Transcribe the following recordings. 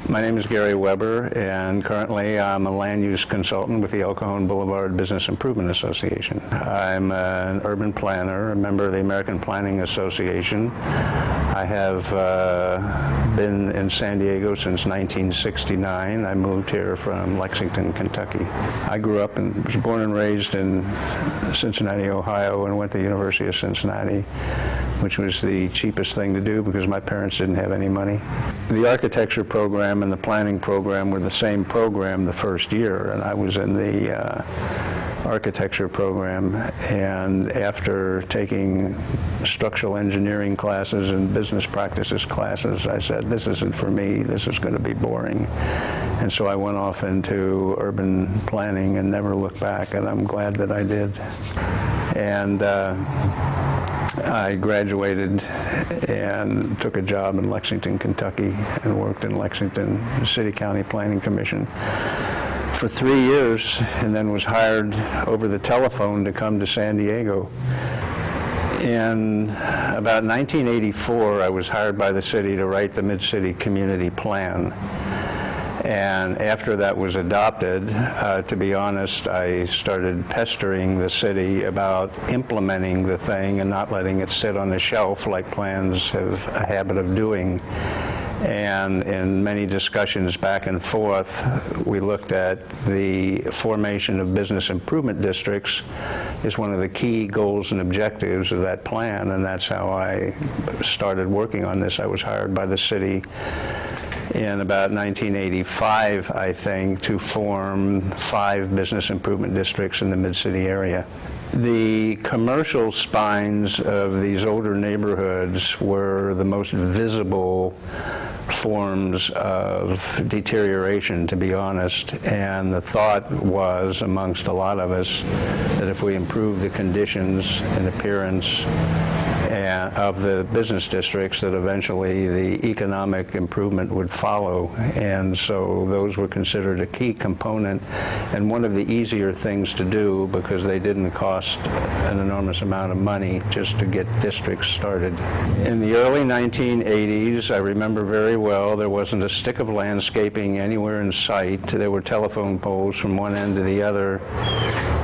My name is Gary Weber, and currently I'm a land use consultant with the El Cajon Boulevard Business Improvement Association. I'm an urban planner, a member of the American Planning Association. I have been in San Diego since 1969. I moved here from Lexington, Kentucky. I grew up and was born and raised in Cincinnati, Ohio, and went to the University of Cincinnati, which was the cheapest thing to do because my parents didn't have any money. The architecture program and the planning program were the same program the first year, and I was in the architecture program, and after taking structural engineering classes and business practices classes, I said, this isn't for me, this is going to be boring. And so I went off into urban planning and never looked back, and I'm glad that I did. And I graduated and took a job in Lexington, Kentucky, and worked in Lexington City County Planning Commission for 3 years, and then was hired over the telephone to come to San Diego. In about 1984, I was hired by the city to write the Mid-City Community Plan. And after that was adopted, to be honest, I started pestering the city about implementing the thing and not letting it sit on the shelf like plans have a habit of doing. And in many discussions back and forth, we looked at the formation of business improvement districts as one of the key goals and objectives of that plan, and that's how I started working on this. I was hired by the city in about 1985, I think, to form 5 business improvement districts in the Mid-City area. The commercial spines of these older neighborhoods were the most visible forms of deterioration, to be honest, and the thought was, amongst a lot of us, that if we improve the conditions and appearance of the business districts, that eventually the economic improvement would follow. And so those were considered a key component and one of the easier things to do because they didn't cost an enormous amount of money just to get districts started. In the early 1980s, I remember very well, there wasn't a stick of landscaping anywhere in sight. There were telephone poles from one end to the other.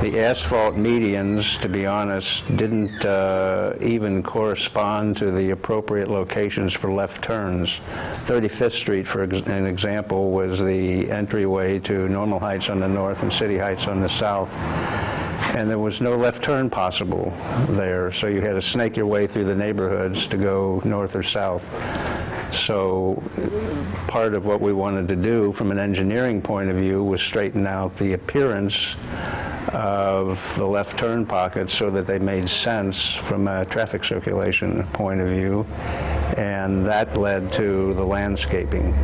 The asphalt medians, to be honest, didn't even correspond to the appropriate locations for left turns. 35th Street, for an example, was the entryway to Normal Heights on the north and City Heights on the south. And there was no left turn possible there, so you had to snake your way through the neighborhoods to go north or south. So part of what we wanted to do from an engineering point of view was straighten out the appearance of the left turn pockets so that they made sense from a traffic circulation point of view, and that led to the landscaping.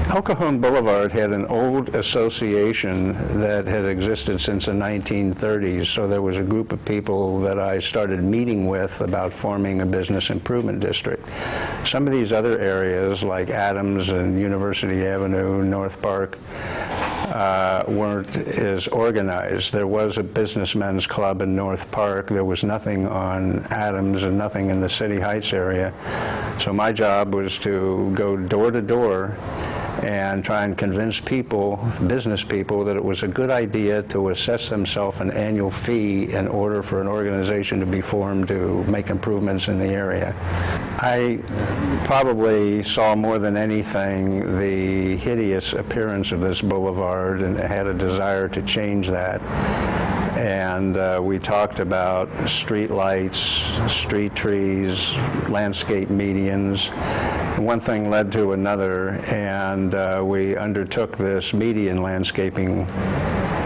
El Cajon Boulevard had an old association that had existed since the 1930s, so there was a group of people that I started meeting with about forming a business improvement district. Some of these other areas, like Adams and University Avenue, North Park, weren't as organized. There was a businessmen's club in North Park. There was nothing on Adams and nothing in the City Heights area. So my job was to go door to door and try and convince people, business people, that it was a good idea to assess themselves an annual fee in order for an organization to be formed to make improvements in the area. I probably saw more than anything the hideous appearance of this boulevard and had a desire to change that. And we talked about street lights, street trees, landscape medians. One thing led to another, and we undertook this median landscaping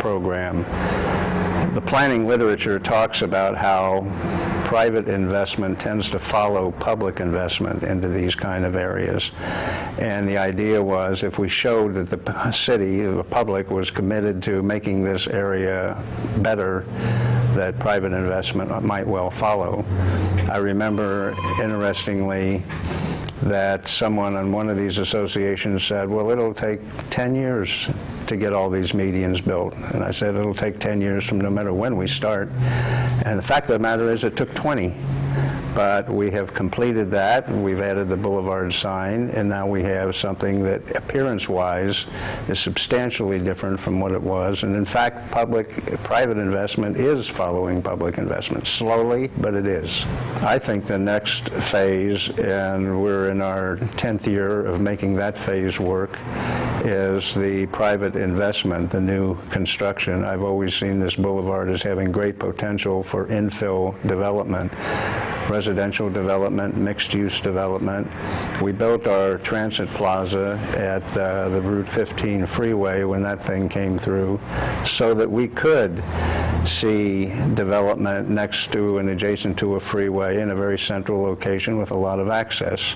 program. The planning literature talks about how private investment tends to follow public investment into these kind of areas. And the idea was, if we showed that the city, the public, was committed to making this area better, that private investment might well follow. I remember, interestingly, that someone on one of these associations said, well, it'll take 10 years to get all these medians built. And I said, it'll take 10 years from no matter when we start. And the fact of the matter is it took 20. But we have completed that, and we've added the boulevard sign, and now we have something that appearance-wise is substantially different from what it was. And in fact, private investment is following public investment, slowly, but it is. I think the next phase, and we're in our 10th year of making that phase work, is the private investment, the new construction. I've always seen this boulevard as having great potential for infill development, residential development, mixed-use development. We built our transit plaza at the Route 15 freeway when that thing came through so that we could see development next to and adjacent to a freeway in a very central location with a lot of access.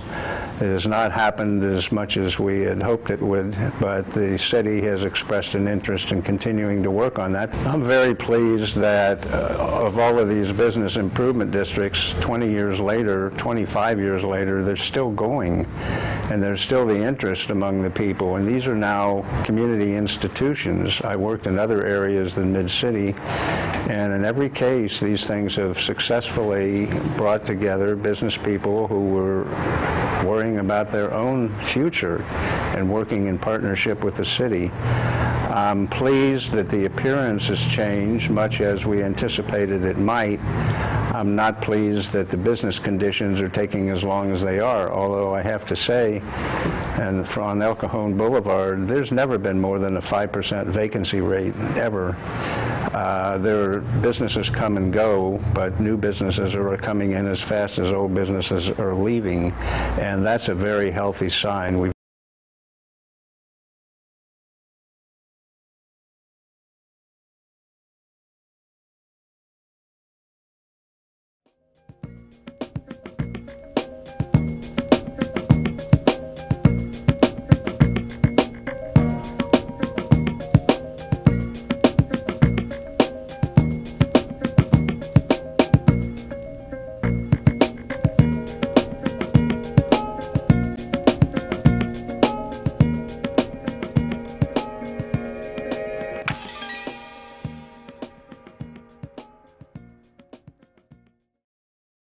It has not happened as much as we had hoped it would, but the city has expressed an interest in continuing to work on that. I'm very pleased that of all of these business improvement districts, 20 years later, 25 years later, they're still going, and there's still the interest among the people, and these are now community institutions. I worked in other areas than Mid-City, and in every case, these things have successfully brought together business people who were worrying about their own future and working in partnership with the city. I'm pleased that the appearance has changed, much as we anticipated it might. I'm not pleased that the business conditions are taking as long as they are, although I have to say, and on El Cajon Boulevard, there's never been more than a 5% vacancy rate, ever. There are businesses come and go, but new businesses are coming in as fast as old businesses are leaving, and that's a very healthy sign.